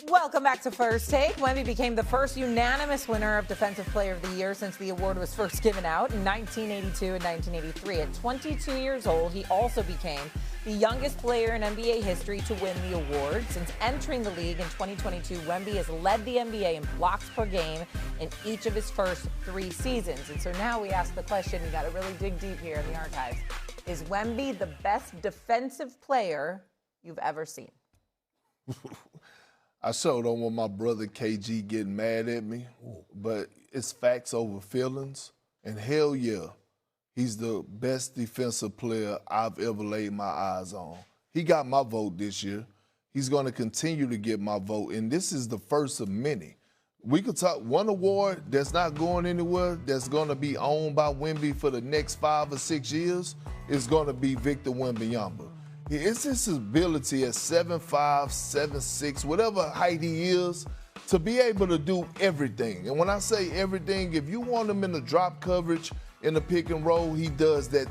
Welcome back to First Take. Wemby became the first unanimous winner of Defensive Player of the Year since the award was first given out in 1982 and 1983. At 22 years old, he also became the youngest player in NBA history to win the award. Since entering the league in 2022, Wemby has led the NBA in blocks per game in each of his first 3 seasons. And so now we ask the question, we got to really dig deep here in the archives. Is Wemby the best defensive player you've ever seen? I sure don't want my brother KG getting mad at me, but it's facts over feelings. And hell yeah, he's the best defensive player I've ever laid my eyes on. He got my vote this year. He's going to continue to get my vote, and this is the first of many. We could talk one award that's not going anywhere, that's going to be owned by Wemby for the next 5 or 6 years, is going to be Victor Wembanyama. It's his ability at 7'5", 7'6", whatever height he is, to be able to do everything. And when I say everything, if you want him in the drop coverage, in the pick and roll, he does that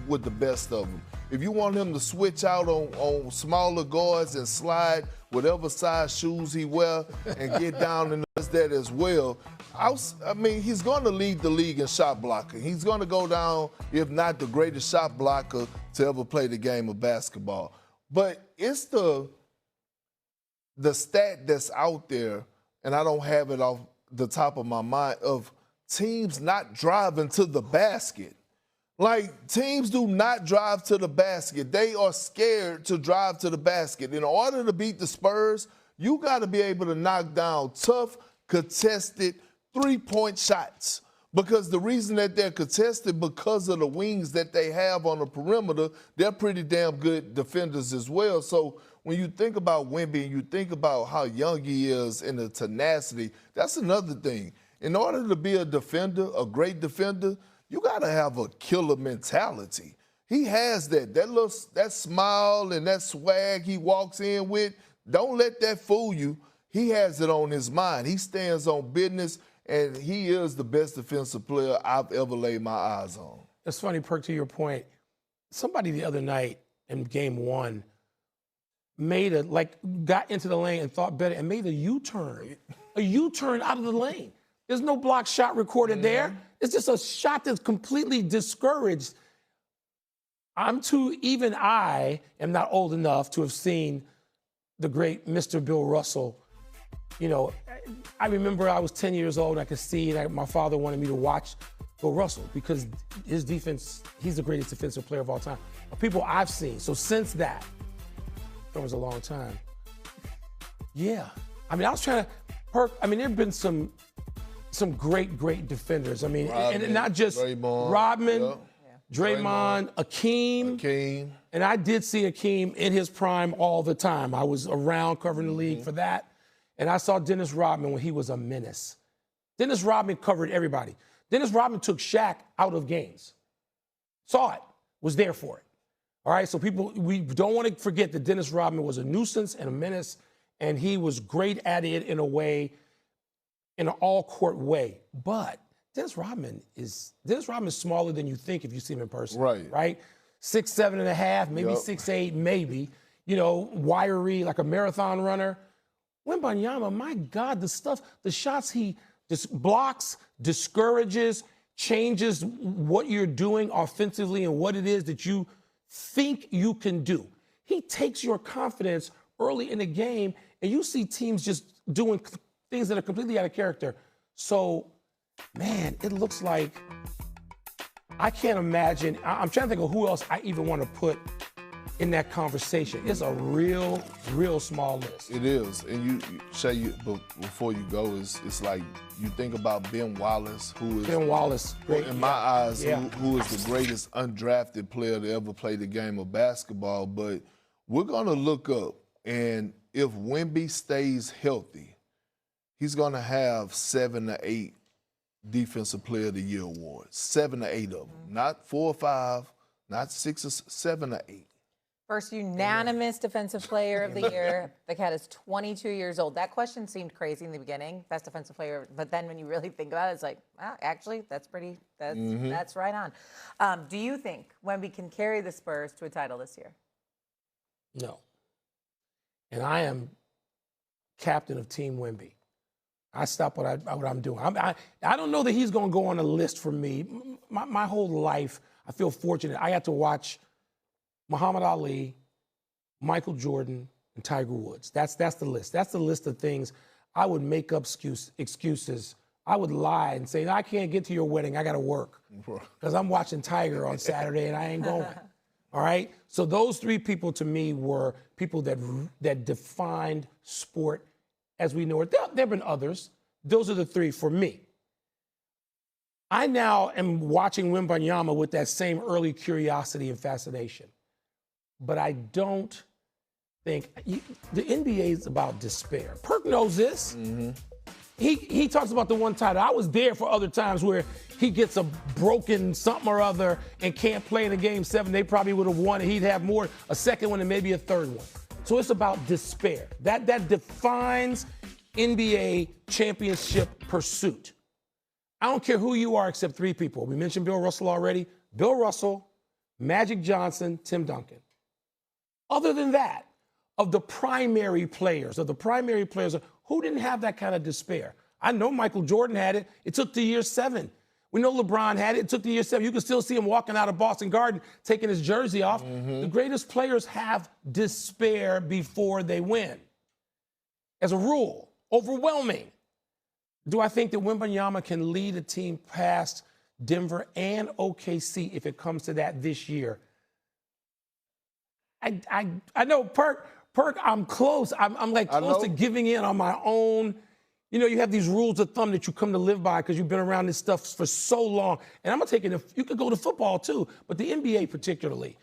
with the best of them. If you want him to switch out on smaller guards and slide whatever size shoes he wear and get down and does that as well, I mean, he's going to lead the league in shot blocking. He's going to go down, if not the greatest shot blocker to ever play the game of basketball. But it's the stat that's out there, and I don't have it off the top of my mind, of teams not driving to the basket. Like, teams do not drive to the basket. They are scared to drive to the basket. In order to beat the Spurs, you got to be able to knock down tough, contested three-point shots. Because the reason that they're contested, because of the wings that they have on the perimeter, they're pretty damn good defenders as well. So when you think about Wemby and you think about how young he is and the tenacity, that's another thing. In order to be a defender, a great defender, you got to have a killer mentality. He has that. That smile and that swag he walks in with, don't let that fool you. He has it on his mind. He stands on business, and he is the best defensive player I've ever laid my eyes on. It's funny, Perk, to your point. Somebody the other night in game 1 got into the lane and thought better and made a U-turn. A U-turn out of the lane. There's no block shot recorded there. It's just a shot that's completely discouraged. Even I am not old enough to have seen the great Mr. Bill Russell. You know, I remember I was 10 years old and I could see, and my father wanted me to watch Bill Russell because his defense, he's the greatest defensive player of all time. People I've seen. So since that was a long time. Yeah. I mean, I was trying to, Perk, I mean, there have been some great defenders. I mean, and not just Rodman, Draymond, Akeem. And I did see Akeem in his prime all the time. I was around covering the league for that. And I saw Dennis Rodman when he was a menace. Dennis Rodman covered everybody. Dennis Rodman took Shaq out of games. Saw it, was there for it. All right, so we don't want to forget that Dennis Rodman was a nuisance and a menace, and he was great at it in an all-court way. But Dennis Rodman is smaller than you think if you see him in person. Right? 6'7.5", maybe 6'8", maybe. You know, wiry, like a marathon runner. Wembanyama, my God, the shots he just blocks, discourages, changes what you're doing offensively and what it is that you think you can do. He takes your confidence early in the game, and you see teams just doing things that are completely out of character. So, man, it looks like I can't imagine. I'm trying to think of who else I even want to put in that conversation. It's a real small list. It is. And before you go, it's like you think about Ben Wallace, who is, great, in my eyes, who is the greatest undrafted player to ever play the game of basketball. But we're going to look up, and if Wemby stays healthy, he's going to have 7 to 8 Defensive Player of the Year awards. 7 to 8 of them. Not 4 or 5, not 6 or 7 to 8. First unanimous Defensive Player of the Year. The cat is 22 years old. That question seemed crazy in the beginning, best defensive player. But then when you really think about it, it's like, well, actually, that's right on. Do you think Wemby can carry the Spurs to a title this year? No. and I am captain of Team Wemby. I stop what I'm doing. I don't know that he's going to go on a list for me. My whole life, I feel fortunate. I got to watch Muhammad Ali, Michael Jordan, and Tiger Woods. That's the list. That's the list of things. I would make up excuses. I would lie and say, I can't get to your wedding. I got to work because I'm watching Tiger on Saturday and I ain't going. All right? So those three people to me were people that defined sport as we know it. There have been others. Those are the three for me. I now am watching Wembanyama with that same early curiosity and fascination. But I don't think the NBA is about despair. Perk knows this. Mm-hmm. He talks about the one title. I was there for other times where he gets a broken something or other and can't play in a game 7. They probably would have won, and he'd have a second one and maybe a third one. So it's about despair. That defines NBA championship pursuit. I don't care who you are except three people. We mentioned Bill Russell already. Bill Russell, Magic Johnson, Tim Duncan. Other than that, of the primary players, who didn't have that kind of despair? I know Michael Jordan had it. It took to year 7. We know LeBron had it. It took to year 7. You can still see him walking out of Boston Garden, taking his jersey off. Mm-hmm. The greatest players have despair before they win. As a rule, overwhelming. Do I think that Wembanyama can lead a team past Denver and OKC if it comes to that this year? I know, Perk, I'm close. I'm like close to giving in on my own. You know, you have these rules of thumb that you come to live by because you've been around this stuff for so long. And I'm going to take it, you could go to football too, but the NBA particularly.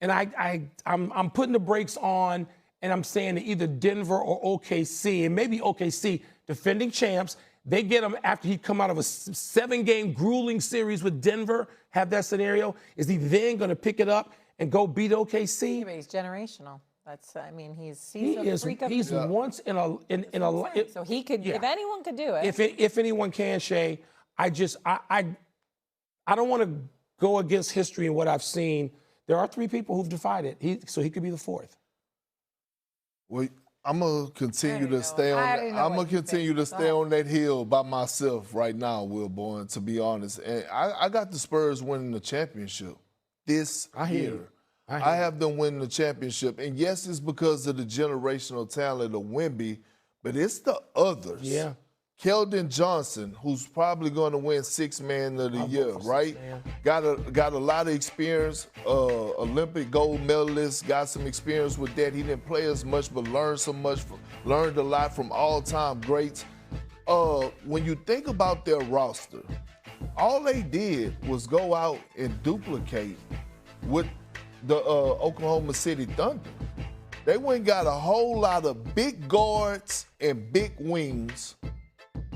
And I'm putting the brakes on, and I'm saying that either Denver or OKC, and maybe OKC, defending champs, they get him after he come out of a 7-game grueling series with Denver, have that scenario. Is he then going to pick it up and go beat OKC? But he's generational. He's a freak of nature. Once in a life. So he could, if anyone could do it. If anyone can, Shay, I don't want to go against history and what I've seen. There are 3 people who've defied it. So he could be the 4th. Well, I'm gonna continue to stay on. I'm gonna continue to stay on that hill by myself right now, Wilbon. To be honest, and I got the Spurs winning the championship this year. I have them winning the championship, and yes, it's because of the generational talent of Wemby, but it's the others. Yeah. Keldon Johnson, who's probably going to win 6th Man of the Year, right? Got a lot of experience, Olympic gold medalist, got some experience with that. He didn't play as much, but learned so much, learned a lot from all-time greats. When you think about their roster, all they did was go out and duplicate what the Oklahoma City Thunder. They went and got a whole lot of big guards and big wings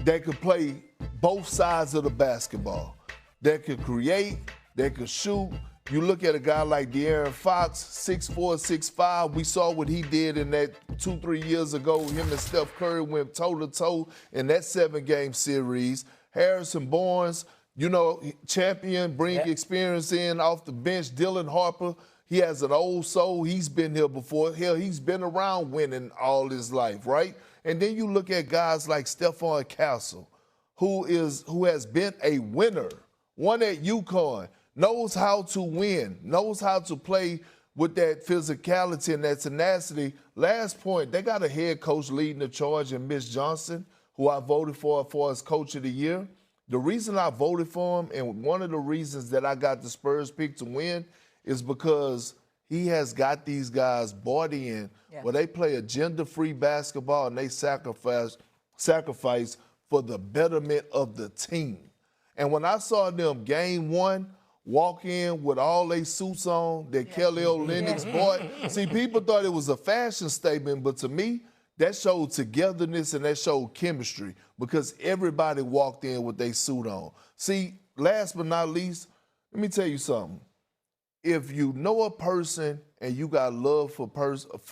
that could play both sides of the basketball, that could create, that could shoot. You look at a guy like De'Aaron Fox, 6'4", 6'5". We saw what he did in that 2-3 years ago. Him and Steph Curry went toe-to-toe in that 7-game series. Harrison Barnes, champion, bring experience in off the bench. Dylan Harper, he has an old soul. He's been here before. Hell, he's been around winning all his life, right? And then you look at guys like Stephon Castle, who has been a winner, won at UConn, knows how to win, knows how to play with that physicality and that tenacity. Last point, they got a head coach leading the charge in Mitch Johnson, who I voted for as Coach of the Year. The reason I voted for him, and one of the reasons that I got the Spurs pick to win, is because he has got these guys bought in where they play agenda-free basketball and they sacrifice for the betterment of the team. And when I saw them game 1 walk in with all their suits on that Kelly Olynyk's bought, see, people thought it was a fashion statement, but to me, that showed togetherness and that showed chemistry because everybody walked in with their suit on. See, last but not least, let me tell you something. If you know a person and you got love for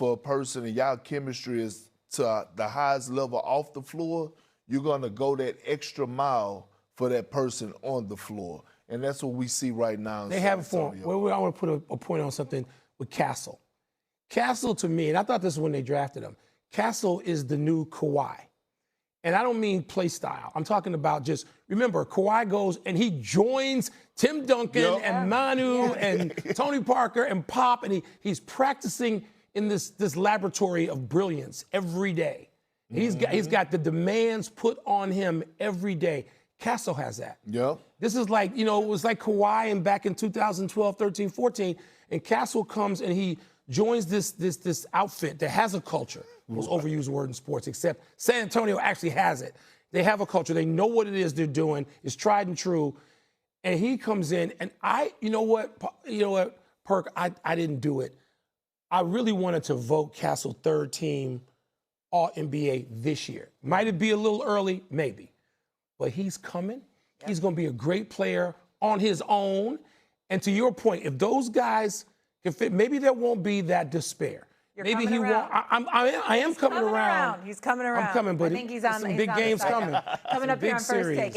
a person and y'all chemistry is to the highest level off the floor, you're going to go that extra mile for that person on the floor. And that's what we see right now. They have a form. Well, I want to put a point on something with Castle. Castle, to me, and I thought this when they drafted him, Castle is the new Kawhi. And I don't mean play style. I'm talking about just, remember, Kawhi goes and he joins Tim Duncan and Manu and Tony Parker and Pop, and he's practicing in this laboratory of brilliance every day. He's got the demands put on him every day. Castle has that. Yep. This is like, it was like Kawhi and back in 2012, 13, 14, and Castle comes and he joins this outfit that has a culture. Most overused word in sports, except San Antonio actually has it. They have a culture. They know what it is they're doing. It's tried and true. And he comes in, and you know what, Perk, I didn't do it. I really wanted to vote Castle third team All-NBA this year. Might it be a little early? Maybe. But he's coming. Yep. He's going to be a great player on his own. And to your point, if those guys can fit, maybe there won't be that despair. Maybe he won't. I am coming around. He's coming around. I'm coming, but I think he's on some big games coming. Coming up here on First Take.